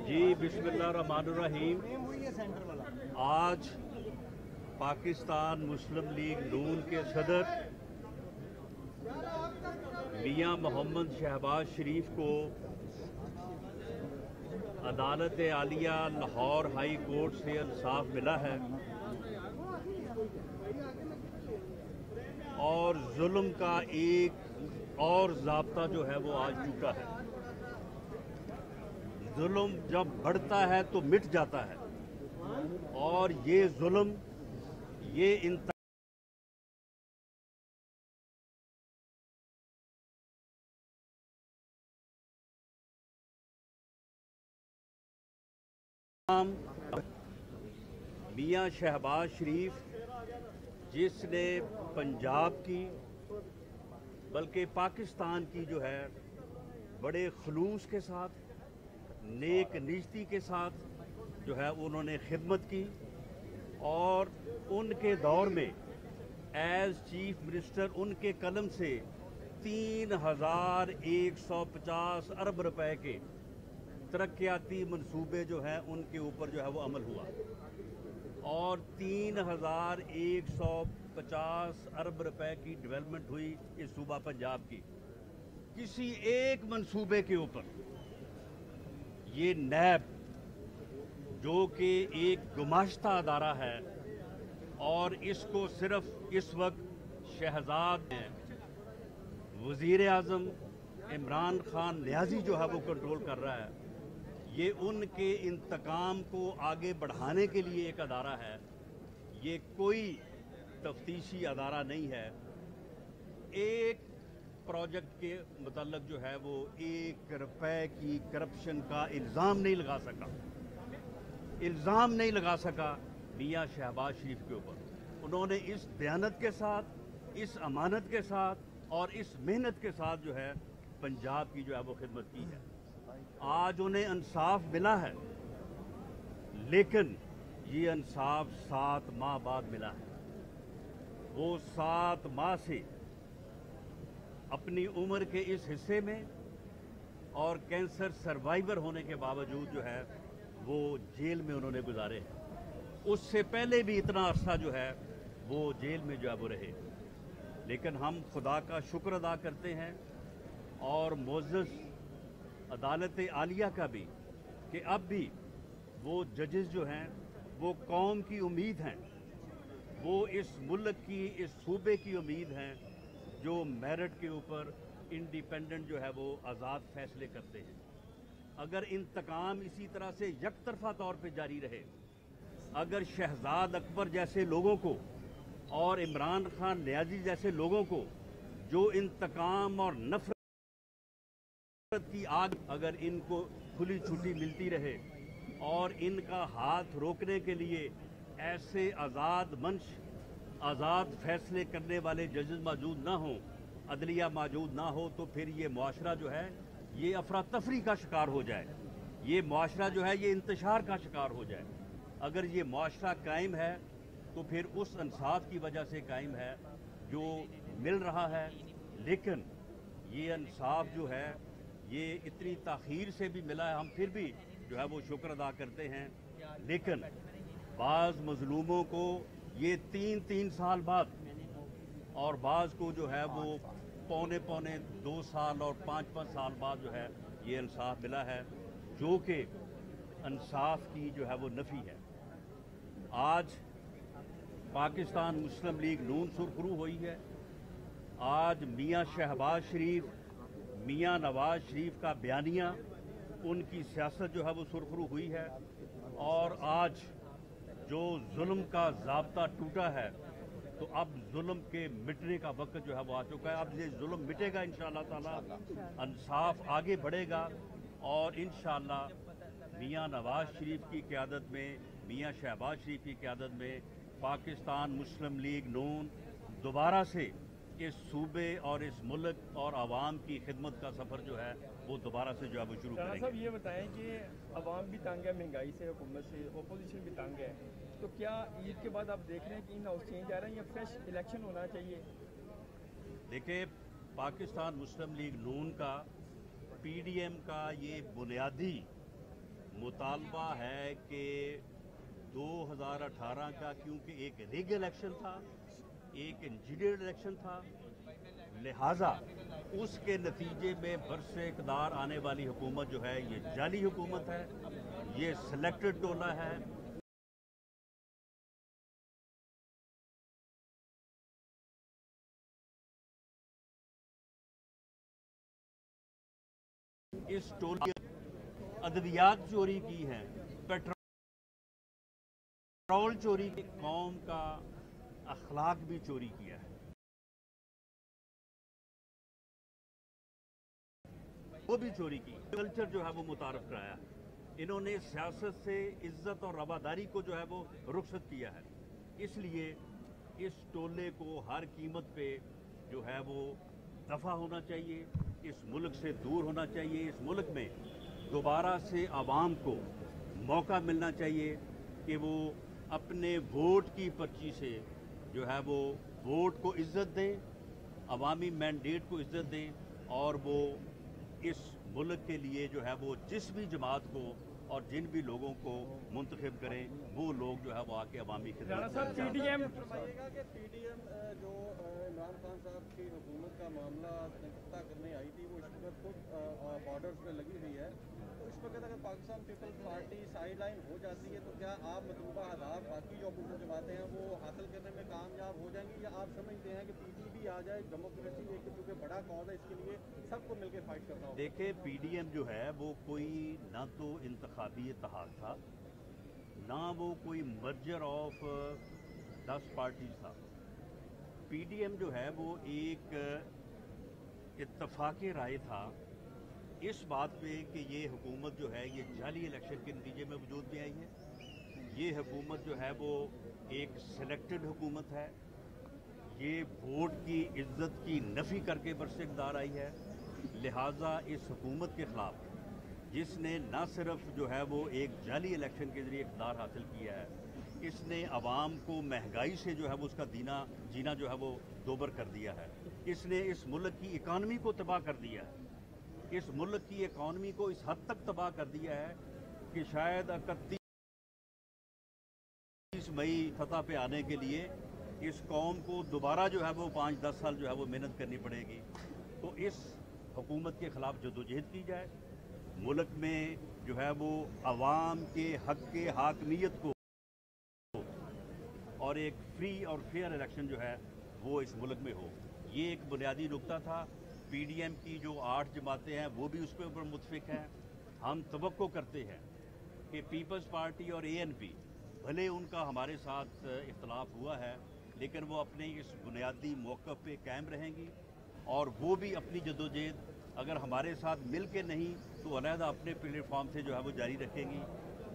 जी बिस्मिल्लाहिर्रहमानिर्रहीम। आज पाकिस्तान मुस्लिम लीग नून के सदर मियां मोहम्मद शहबाज शरीफ को अदालत आलिया लाहौर हाई कोर्ट से इंसाफ मिला है और जुल्म का एक और ज़ाब्ता जो है वो आज टूटा है। जुल्म जब बढ़ता है तो मिट जाता है और ये जुल्म ये इंतकाम मियां शहबाज शरीफ जिसने पंजाब की बल्कि पाकिस्तान की जो है बड़े खलूस के साथ नेक नियति के साथ जो है उन्होंने खिदमत की और उनके दौर में एज चीफ मिनिस्टर उनके कलम से 3,150 अरब रुपए के तरक्याती मंसूबे जो हैं उनके ऊपर जो है वो अमल हुआ और 3,150 अरब रुपए की डेवलपमेंट हुई इस सूबा पंजाब की। किसी एक मंसूबे के ऊपर ये नैब जो कि एक गुमाश्ता अदारा है और इसको सिर्फ इस वक्त शहजाद वज़ीर आज़म इमरान खान न्याजी जो है वो कंट्रोल कर रहा है। ये उनके इंतकाम को आगे बढ़ाने के लिए एक अदारा है, ये कोई तफ्तीशी अदारा नहीं है। एक प्रोजेक्ट के मुताल्लिक जो है वो 1 रुपए की करप्शन का इल्ज़ाम नहीं लगा सका मियां शहबाज शरीफ के ऊपर। उन्होंने इस दयानत के साथ, इस अमानत के साथ और इस मेहनत के साथ जो है पंजाब की जो है वो खिदमत की है। आज उन्हें इंसाफ मिला है लेकिन ये इंसाफ 7 माह बाद मिला है। वो 7 माह से अपनी उम्र के इस हिस्से में और कैंसर सर्वाइवर होने के बावजूद जो है वो जेल में उन्होंने गुजारे हैं। उससे पहले भी इतना अरसा जो है वो जेल में जो है वो रहे। लेकिन हम खुदा का शुक्र अदा करते हैं और मुअज़्ज़ज़ अदालत आलिया का भी कि अब भी वो जजेस जो हैं वो कौम की उम्मीद हैं, वो इस मुल्क की, इस सूबे की उम्मीद हैं जो मेरिट के ऊपर इंडिपेंडेंट जो है वो आज़ाद फैसले करते हैं। अगर इंतकाम इसी तरह से यकतरफा तौर पे जारी रहे, अगर शहजाद अकबर जैसे लोगों को और इमरान खान न्याजी जैसे लोगों को जो इंतकाम और नफरत की आग अगर इनको खुली छुट्टी मिलती रहे और इनका हाथ रोकने के लिए ऐसे आज़ाद फैसले करने वाले जजेस मौजूद ना हों, अदलिया मौजूद ना हो, तो फिर ये मुआशरा जो है ये अफरा तफरी का शिकार हो जाए, ये मुआशरा जो है ये इंतशार का शिकार हो जाए। अगर ये मुआशरा कायम है तो फिर उस इंसाफ की वजह से कायम है जो मिल रहा है। लेकिन ये इंसाफ जो है ये इतनी ताख़ीर से भी मिला है, हम फिर भी जो है वो शुक्र अदा करते हैं। लेकिन बाज़ मज़लूमों को ये 3 साल बाद और बाज़ को जो है वो पौने 2 साल और 5 साल बाद जो है ये इंसाफ मिला है, जो कि इंसाफ की जो है वो नफ़ी है। आज पाकिस्तान मुस्लिम लीग नून सुरखरू हुई है। आज मियां शहबाज शरीफ, मियां नवाज शरीफ का बयानिया, उनकी सियासत जो है वो सुरखरू हुई है और आज जो जुल्म का ज़ाब्ता टूटा है तो अब जुल्म के मिटने का वक्त जो है वो आ चुका है। अब ये जुल्म मिटेगा इंशाअल्लाह ताला, इंसाफ आगे बढ़ेगा और इंशाअल्लाह मियां नवाज शरीफ की क़यादत में, मियां शहबाज शरीफ की क़यादत में पाकिस्तान मुस्लिम लीग नून दोबारा से इस सूबे और इस मुल्क और आवाम की खिदमत का सफ़र जो है वो दोबारा से जो है वो शुरू करेंगे। साहब ये बताएं कि आवाम भी तंग है, महंगाई से, हुकूमत से, अपोजिशन भी तंग है, तो क्या ईद के बाद आप देख रहे हैं कि इन हाउस चेंज आ रहा है या फ्रेश इलेक्शन होना चाहिए? देखिए, पाकिस्तान मुस्लिम लीग नून का, PDM का ये बुनियादी मुतालबा है कि 2018 का, क्योंकि एक रिग इलेक्शन था, एक इंजीनियर्ड इलेक्शन था, लिहाजा उसके नतीजे में बरसे इक़्तिदार आने वाली हुकूमत जो है ये जाली हुकूमत है, ये सिलेक्टेड टोला है। इस टोले अद्वियात चोरी की है, पेट्रोल चोरी की, कौम का अखलाक भी चोरी किया है, वो भी चोरी की। कल्चर जो है वो मुतारफ कराया। इन्होंने सियासत से इज्जत और रवादारी को जो है वो रुखसत किया है। इसलिए इस टोले को हर कीमत पे जो है वो दफा होना चाहिए, इस मुल्क से दूर होना चाहिए। इस मुल्क में दोबारा से आवाम को मौका मिलना चाहिए कि वो अपने वोट की पर्ची से जो है वो वोट को इज्जत दें, अवामी मैंडेट को इज्जत दें, और वो इस मुल्क के लिए जो है वो जिस भी जमात को और जिन भी लोगों को मुंतखब करें, वो लोग जो है वो आके अवामी खिदमत करें। पीडीएम जो इमरान खान साहब की हुकूमत का मामला तख्ता करने आई थी, वो इस वक्त खुद बॉर्डर्स पे लगी हुई है, तो इस वक्त अगर पाकिस्तान पीपल्स पार्टी साइड लाइन हो जाती है, तो क्या आप मतलूबा अहदाफ बाकी जो अपोजिशन जमातें हैं वो हासिल करने में कामयाब हो जाएंगी, या आप समझते हैं कि पीडीपी आ जाए, डेमोक्रेसी एक चूँकि बड़ा कॉज है, इसके लिए सबको मिलकर फाइट करना होगा? देखिए, पीडीएम जो है वो कोई ना तो इंतखाबी इत्तेहाद था, ना वो कोई मर्जर ऑफ 10 पार्टीज था। पीडीएम जो है वो एक इत्तफाक़ राय था इस बात पे कि ये हुकूमत जो है ये जाली इलेक्शन के नतीजे में वजूद में आई है। ये हुकूमत जो है वो एक सिलेक्टेड हुकूमत है, ये वोट की इज्जत की नफ़ी करके बरसे इक़्तिदार आई है। लिहाजा इस हुकूमत के ख़िलाफ़, जिसने न सिर्फ जो है वो एक जाली इलेक्शन के ज़रिए इक़्तिदार हासिल किया है, इसने आवाम को महंगाई से जो है वो उसका जीना जो है वो दोबर कर दिया है। इसने इस मुल्क की इकानमी को तबाह कर दिया है। इस मुल्क की इकानमी को इस हद तक तबाह कर दिया है कि शायद 31 मई फतह पे आने के लिए इस कौम को दोबारा जो है वो 5-10 साल जो है वो मेहनत करनी पड़ेगी। तो इस हुकूमत के ख़िलाफ़ जदोजहद की जाए, मुल्क में जो है वो अवाम के हक़ के हाकमियत को और एक फ्री और फेयर इलेक्शन जो है वो इस मुल्क में हो। ये एक बुनियादी नुक्ता था। पीडीएम की जो 8 जमातें हैं वो भी उसके ऊपर मुत्फिक हैं। हम तवक्को करते हैं कि पीपल्स पार्टी और एएनपी, भले उनका हमारे साथ इख्तलाफ हुआ है, लेकिन वो अपने इस बुनियादी मौक़िफ़ पे कायम रहेंगी, और वो भी अपनी जदोजहद अगर हमारे साथ मिल के नहीं तो अलहदा अपने प्लेटफॉर्म से जो है वो जारी रखेंगी।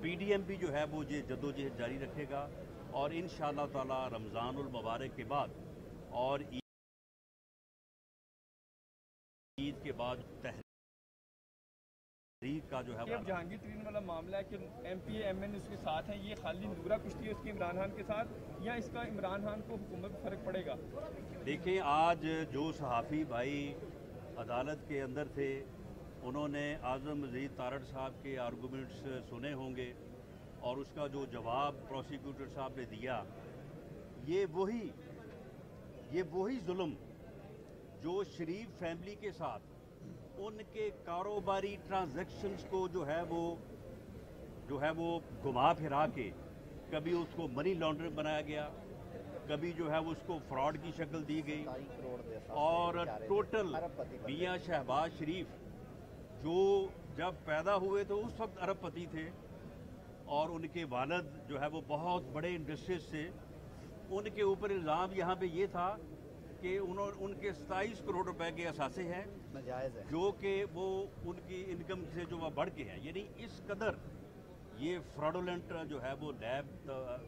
पीडीएम भी जो है वो ये जदोजहद जारी रखेगा, और इंशाअल्लाह ताला रमज़ानुल मुबारक के बाद और ईद के बाद तहरीक का जो है जहांगीर तरीन वाला मामला है कि एमपी एमएन उसके साथ हैं, ये खाली नूरा कुश्ती है उसकी इमरान खान के साथ, या इसका इमरान खान को हुकूमत में फ़र्क पड़ेगा? देखिए, आज जो सहाफ़ी भाई अदालत के अंदर थे, उन्होंने आज़म मजीद तारड़ साहब के आर्गूमेंट्स सुने होंगे, और उसका जो जवाब प्रोसिक्यूटर साहब ने दिया, ये वही जुल्म जो शरीफ फैमिली के साथ उनके कारोबारी ट्रांजैक्शंस को जो है वो घुमा फिरा के कभी उसको मनी लॉन्ड्रिंग बनाया गया, कभी जो है वो उसको फ्रॉड की शक्ल दी गई, और टोटल मियां शहबाज शरीफ जो जब पैदा हुए तो उस वक्त अरबपति थे, और उनके वालिद जो है वो बहुत बड़े इंडस्ट्रीज से, उनके ऊपर इल्ज़ाम यहाँ पे ये था कि उनके 27 करोड़ रुपए के असासे हैं, जो कि वो उनकी इनकम से जो वह बढ़ के हैं। यानी इस कदर ये फ्रॉडुलेंट जो है वो लैब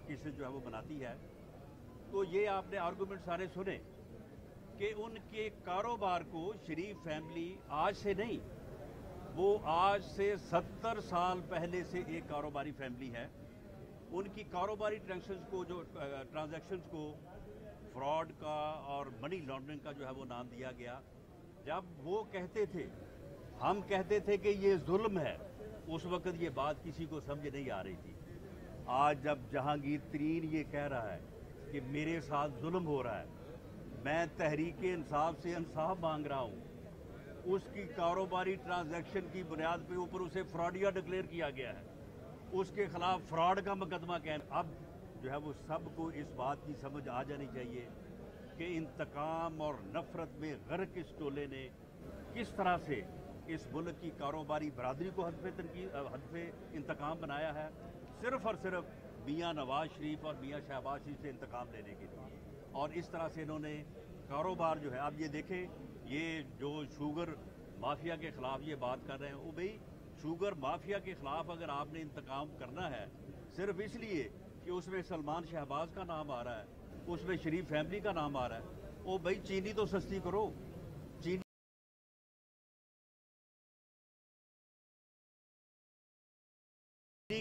केसेस जो है वो बनाती है। तो ये आपने आर्गूमेंट सारे सुने कि उनके कारोबार को शरीफ फैमिली आज से नहीं, वो आज से 70 साल पहले से एक कारोबारी फैमिली है। उनकी कारोबारी ट्रांजैक्शंस को फ्रॉड का और मनी लॉन्ड्रिंग का जो है वो नाम दिया गया। जब वो कहते थे, हम कहते थे कि ये जुल्म है, उस वक्त ये बात किसी को समझ नहीं आ रही थी। आज जब जहांगीर तरीन ये कह रहा है कि मेरे साथ जुल्म हो रहा है, मैं तहरीक इंसाफ से इंसाफ मांग रहा हूँ, उसकी कारोबारी ट्रांजैक्शन की बुनियाद पे ऊपर उसे फ्रॉडिया डिक्लेयर किया गया है, उसके खिलाफ फ्रॉड का मुकदमा अब जो है वो सबको इस बात की समझ आ जानी चाहिए कि इंतकाम और नफरत में गर्क इस टोले ने किस तरह से इस मुल्क की कारोबारी बरादरी को हद पे इंतकाम बनाया है, सिर्फ और सिर्फ मियाँ नवाज शरीफ और मियाँ शहबाज शरीफ से इंतकाम लेने के लिए। और इस तरह से इन्होंने कारोबार जो है, आप ये देखें, ये जो शुगर माफिया के ख़िलाफ़ ये बात कर रहे हैं, वो भाई शुगर माफिया के ख़िलाफ़ अगर आपने इंतकाम करना है सिर्फ इसलिए कि उसमें सलमान शहबाज का नाम आ रहा है, उसमें शरीफ फैमिली का नाम आ रहा है, ओ भाई चीनी तो सस्ती करो। चीनी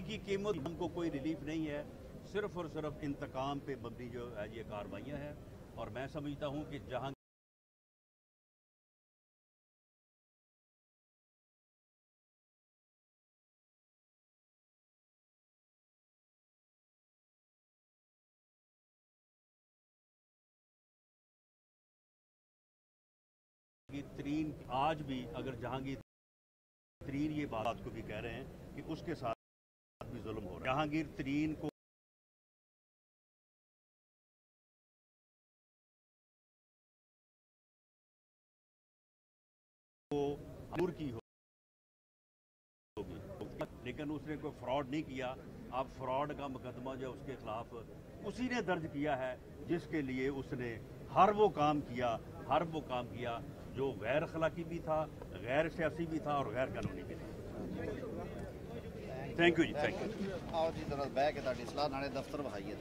की कीमत हमको कोई रिलीफ नहीं है, सिर्फ और सिर्फ इंतकाम पे मबनी जो है ये कार्रवाइयाँ हैं। और मैं समझता हूँ कि जहाँ तरीन आज भी अगर जहांगीर तरीन ये बात को भी कह रहे हैं कि उसके साथ भी जुल्म हो रहा है, जहांगीर तरीन को दूर की होगी, लेकिन उसने कोई फ्रॉड नहीं किया। अब फ्रॉड का मुकदमा जो उसके खिलाफ उसी ने दर्ज किया है जिसके लिए उसने हर वो काम किया जो गैर अखलाकी भी था, गैर सियासी भी था और गैर कानूनी भी था। थैंक यू जी, थैंक यू। आओ जी जरा बह के तुहाडी सलाह नाले दफ्तर विखाइए।